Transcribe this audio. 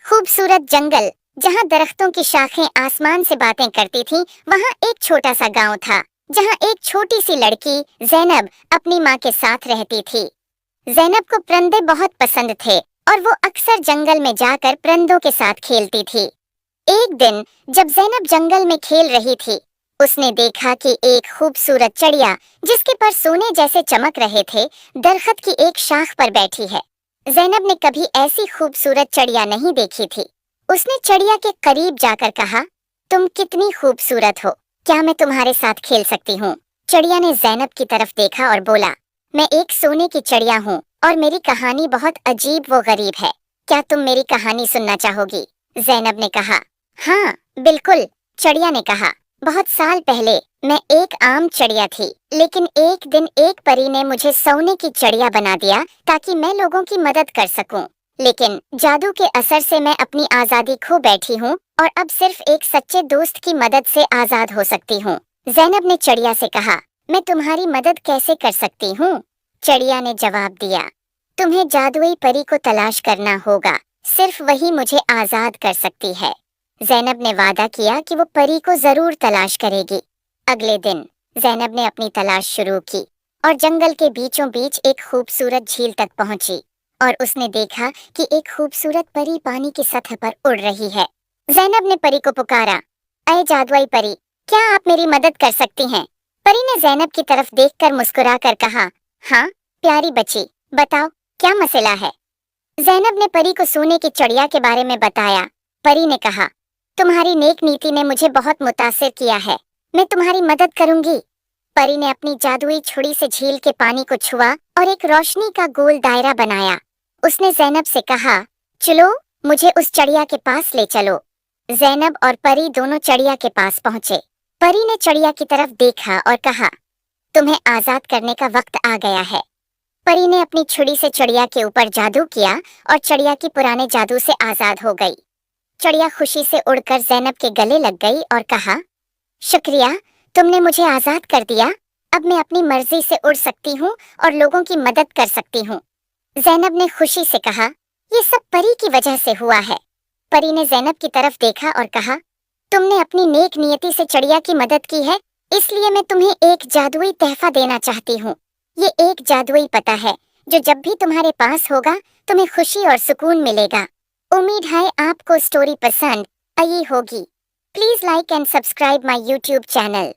खूबसूरत जंगल जहाँ दरख्तों की शाखें आसमान से बातें करती थीं, वहाँ एक छोटा सा गांव था जहाँ एक छोटी सी लड़की जैनब अपनी माँ के साथ रहती थी। जैनब को परिंदे बहुत पसंद थे और वो अक्सर जंगल में जाकर परिंदों के साथ खेलती थी। एक दिन जब जैनब जंगल में खेल रही थी, उसने देखा कि एक खूबसूरत चिड़िया जिसके पर सोने जैसे चमक रहे थे, दरख्त की एक शाख पर बैठी है। जैनब ने कभी ऐसी खूबसूरत चिड़िया नहीं देखी थी। उसने चिड़िया के करीब जाकर कहा, तुम कितनी खूबसूरत हो, क्या मैं तुम्हारे साथ खेल सकती हूँ? चिड़िया ने जैनब की तरफ देखा और बोला, मैं एक सोने की चिड़िया हूँ और मेरी कहानी बहुत अजीब व गरीब है। क्या तुम मेरी कहानी सुनना चाहोगी? जैनब ने कहा, हाँ बिल्कुल। चिड़िया ने कहा, बहुत साल पहले मैं एक आम चिड़िया थी, लेकिन एक दिन एक परी ने मुझे सोने की चिड़िया बना दिया ताकि मैं लोगों की मदद कर सकूं। लेकिन जादू के असर से मैं अपनी आजादी खो बैठी हूँ और अब सिर्फ एक सच्चे दोस्त की मदद से आजाद हो सकती हूँ। जैनब ने चिड़िया से कहा, मैं तुम्हारी मदद कैसे कर सकती हूँ? चिड़िया ने जवाब दिया, तुम्हें जादुई परी को तलाश करना होगा, सिर्फ वही मुझे आजाद कर सकती है। जैनब ने वादा किया कि वो परी को जरूर तलाश करेगी। अगले दिन जैनब ने अपनी तलाश शुरू की और जंगल के बीचों बीच एक खूबसूरत झील तक पहुंची और उसने देखा कि एक खूबसूरत परी पानी की सतह पर उड़ रही है। जैनब ने परी को पुकारा, अय जादुई परी, क्या आप मेरी मदद कर सकती हैं? परी ने जैनब की तरफ देखकर मुस्कुराकर कहा, हाँ प्यारी बच्ची, बताओ क्या मसला है? जैनब ने परी को सोने की चिड़िया के बारे में बताया। परी ने कहा, तुम्हारी नेक नीति ने मुझे बहुत मुतासिर किया है, मैं तुम्हारी मदद करूंगी। परी ने अपनी जादुई छुरी से झील के पानी को छुआ और एक रोशनी का गोल दायरा बनाया। उसने जैनब से कहा, चलो मुझे उस चिड़िया के पास ले चलो। जैनब और परी दोनों चिड़िया के पास पहुंचे। परी ने चिड़िया की तरफ देखा और कहा, तुम्हें आजाद करने का वक्त आ गया है। परी ने अपनी छुरी से चिड़िया के ऊपर जादू किया और चिड़िया की पुराने जादू से आजाद हो गई। चिड़िया खुशी से उड़कर जैनब के गले लग गई और कहा, शुक्रिया, तुमने मुझे आजाद कर दिया। अब मैं अपनी मर्जी से उड़ सकती हूँ और लोगों की मदद कर सकती हूँ। जैनब ने खुशी से कहा, ये सब परी की वजह से हुआ है। परी ने जैनब की तरफ देखा और कहा, तुमने अपनी नेक नियति से चिड़िया की मदद की है, इसलिए मैं तुम्हें एक जादुई तोहफा देना चाहती हूँ। ये एक जादुई पता है जो जब भी तुम्हारे पास होगा तुम्हें खुशी और सुकून मिलेगा। उम्मीद है आपको स्टोरी पसंद आई होगी। Please like and subscribe my YouTube channel.